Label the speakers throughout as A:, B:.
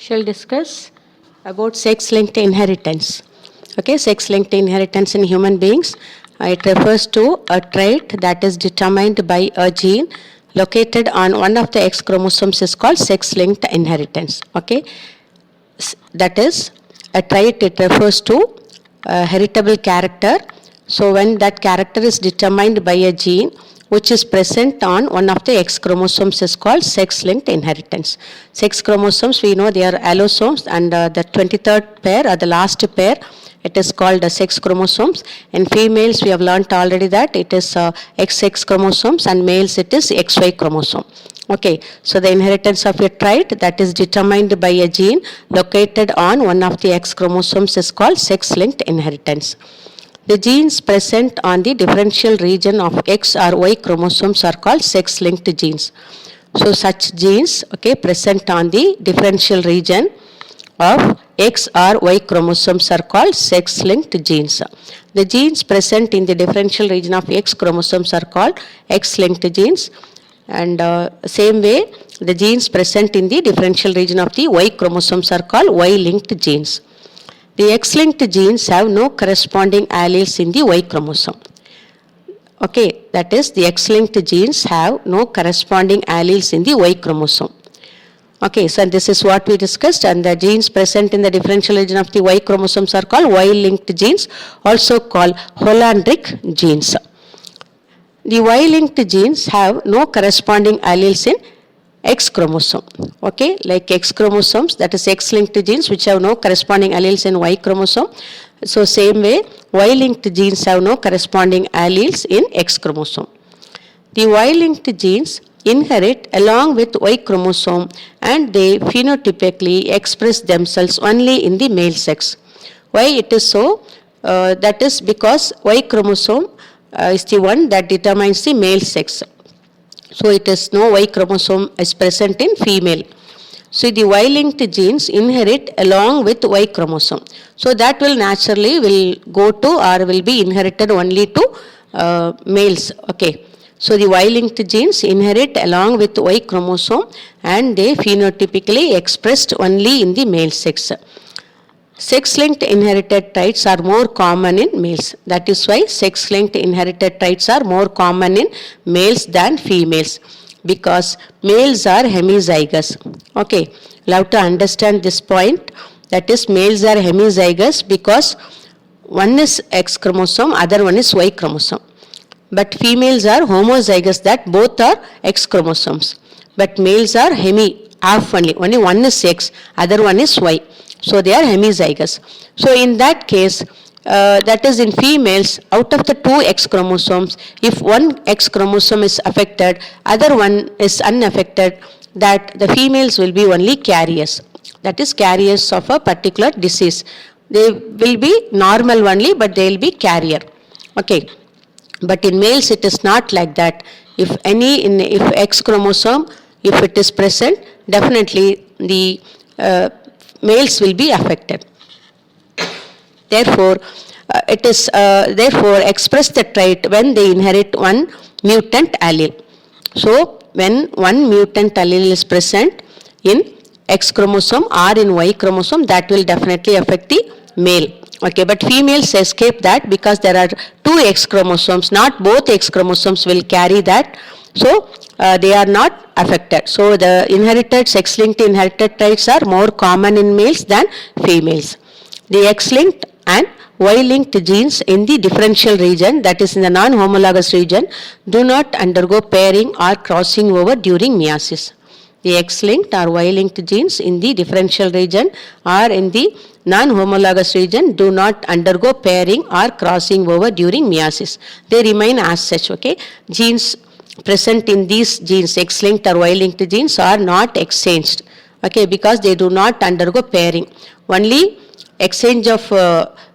A: shall discuss about sex-linked inheritance. Okay, sex-linked inheritance in human beings. It refers to a trait that is determined by a gene located on one of the X chromosomes is called sex-linked inheritance. Okay, that is a trait. It refers to a heritable character. So when that character is determined by a gene which is present on one of the X chromosomes is called sex-linked inheritance. Sex chromosomes, we know they are allosomes, and the 23rd pair or the last pair, it is called sex chromosomes. In females, we have learnt already that it is XX chromosomes, and males it is XY chromosome. Okay, so the inheritance of a trait that is determined by a gene located on one of the X chromosomes is called sex-linked inheritance. The genes present on the differential region of X or Y chromosomes are called sex-linked genes. So such genes, okay, present on the differential region of X or Y chromosomes are called sex-linked genes. The genes present in the differential region of X chromosomes are called X-linked genes, and same way the genes present in the differential region of the Y chromosomes are called Y-linked genes. The X-linked genes have no corresponding alleles in the Y chromosome. Okay, that is, the X-linked genes have no corresponding alleles in the Y chromosome. Okay, so this is what we discussed, and the genes present in the differential region of the Y chromosomes are called Y-linked genes, also called Hollandrick genes. The Y-linked genes have no corresponding alleles in X chromosome. Okay, like X chromosomes, that is X-linked genes which have no corresponding alleles in Y chromosome. So same way, Y-linked genes have no corresponding alleles in X chromosome. The Y-linked genes inherit along with Y chromosome, and they phenotypically express themselves only in the male sex. Why it is so? That is because Y chromosome is the one that determines the male sex. So it is no Y chromosome is present in female. So the Y-linked genes inherit along with Y chromosome. So that will naturally will go to or will be inherited only to males. Okay. So the Y-linked genes inherit along with Y chromosome, and they phenotypically expressed only in the male sex. Sex-linked inherited traits are more common in males. That is why sex-linked inherited traits are more common in males than females, because males are hemizygous. Okay, you have to understand this point. That is, males are hemizygous because one is X chromosome, other one is Y chromosome. But females are homozygous, that both are X chromosomes. But males are half only one is X, other one is Y. So they are hemizygous. So in that case, that is in females, out of the two X chromosomes, if one X chromosome is affected, other one is unaffected, that the females will be only carriers. That is, carriers of a particular disease. They will be normal only, but they will be carrier. Okay. But in males it is not like that. If X chromosome, if it is present, definitely the males will be affected. Therefore, it is express the trait when they inherit one mutant allele. So when one mutant allele is present in X chromosome or in Y chromosome, that will definitely affect the male. Okay, but females escape that because there are two X chromosomes. Not both X chromosomes will carry that. So they are not affected. So the inherited sex-linked inherited traits are more common in males than females. The X-linked and Y-linked genes in the differential region, that is in the non-homologous region, do not undergo pairing or crossing over during meiosis. The X-linked or Y-linked genes in the differential region or in the non-homologous region do not undergo pairing or crossing over during meiosis. They remain as such. Okay, genes present in these genes, X-linked or Y-linked genes, are not exchanged. Okay, because they do not undergo pairing. Only exchange of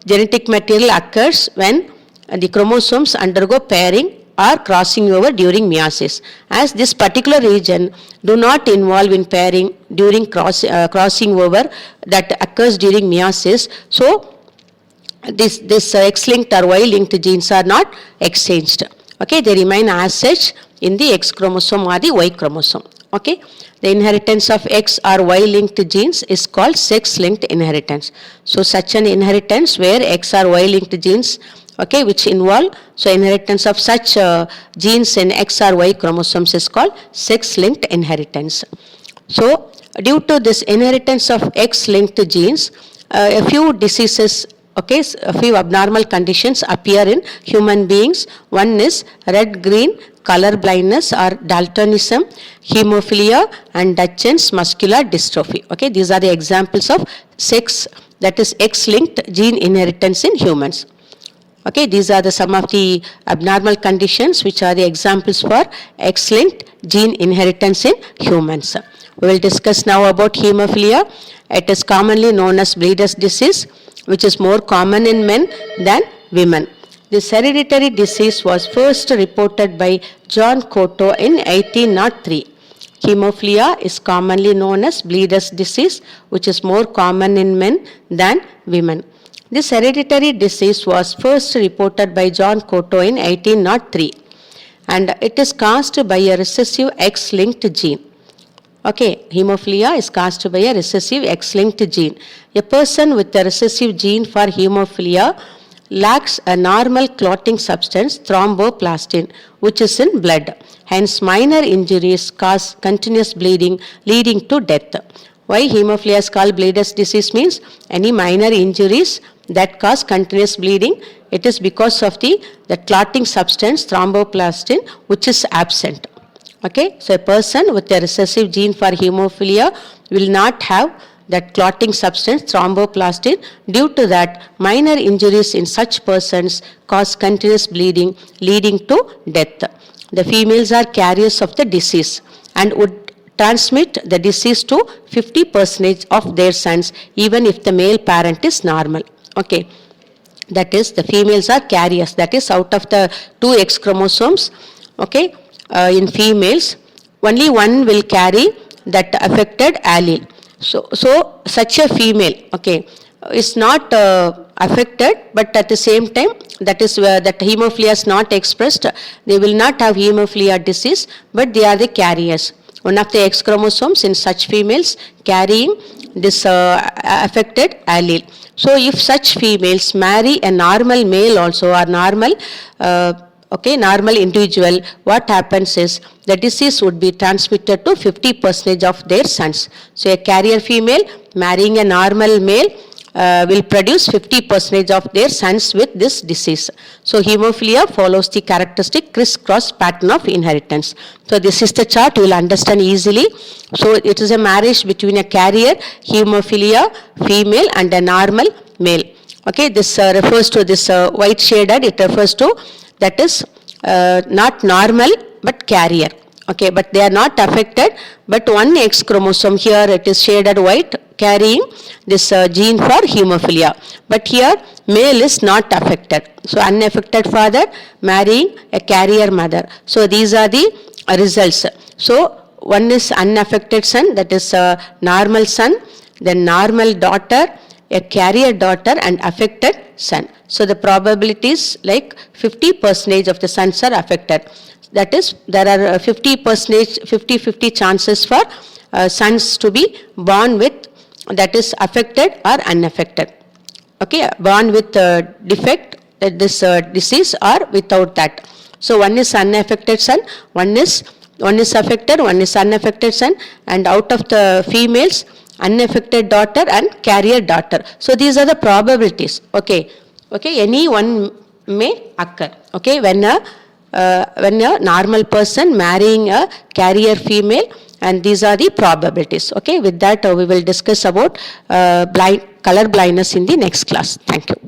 A: genetic material occurs when the chromosomes undergo pairing or crossing over during meiosis. As this particular region do not involve in pairing during crossing over that occurs during meiosis, so this X-linked or Y-linked genes are not exchanged. Okay, they remain as such in the X chromosome or the Y chromosome. Okay, the inheritance of X or Y linked genes is called sex linked inheritance. So such an inheritance where X or Y linked genes, okay, which involve, so inheritance of such genes in X or Y chromosomes is called sex linked inheritance. So due to this inheritance of X linked genes, a few diseases, okay, a few abnormal conditions appear in human beings. One is red-green color blindness or daltonism, hemophilia, and Duchenne's muscular dystrophy. Okay, these are the examples of sex, that is X-linked gene inheritance in humans. Okay, these are some of the abnormal conditions which are the examples for X-linked gene inheritance in humans. We will discuss now about hemophilia. It is commonly known as bleeder's disease, which is more common in men than women. This hereditary disease was first reported by John Cotto in 1803. Hemophilia is commonly known as bleeder's disease, which is more common in men than women. This hereditary disease was first reported by John Cotto in 1803, and it is caused by a recessive X-linked gene. Okay, hemophilia is caused by a recessive X-linked gene. A person with a recessive gene for hemophilia lacks a normal clotting substance, thromboplastin, which is in blood. Hence, minor injuries cause continuous bleeding, leading to death. Why hemophilia is called bleeder's disease means any minor injuries that cause continuous bleeding, it is because of the clotting substance, thromboplastin, which is absent. Okay, so a person with a recessive gene for hemophilia will not have that clotting substance, thromboplastin. Due to that, minor injuries in such persons cause continuous bleeding, leading to death. The females are carriers of the disease and would transmit the disease to 50% of their sons, even if the male parent is normal. Okay, that is, the females are carriers. That is, out of the 2 X chromosomes, okay, in females, only one will carry that affected allele. So such a female, okay, is not affected, but at the same time, that is where that hemophilia is not expressed. They will not have hemophilia disease, but they are the carriers. One of the X chromosomes in such females carrying this affected allele. So if such females marry a normal male also, or normal normal individual, what happens is the disease would be transmitted to 50% of their sons. So a carrier female marrying a normal male will produce 50% of their sons with this disease. So hemophilia follows the characteristic crisscross pattern of inheritance. So this is the chart, you will understand easily. So it is a marriage between a carrier hemophilia female and a normal male. Okay, this refers to this white shaded, it refers to that is not normal but carrier. Okay, but they are not affected, but one X chromosome, here it is shaded white, carrying this gene for hemophilia. But here male is not affected. So unaffected father marrying a carrier mother. So these are the results. So one is unaffected son, that is normal son, then normal daughter, a carrier daughter, and affected son. So the probabilities like 50% of the sons are affected. That is, there are 50% chances for sons to be born with, that is affected or unaffected. Okay, born with defect, this disease, or without that. So one is unaffected son, one is affected, one is unaffected son, and out of the females, unaffected daughter and carrier daughter. So these are the probabilities. Okay, any one may occur. Okay, when a normal person marrying a carrier female, and these are the probabilities. Okay, with that we will discuss about color blindness in the next class. Thank you.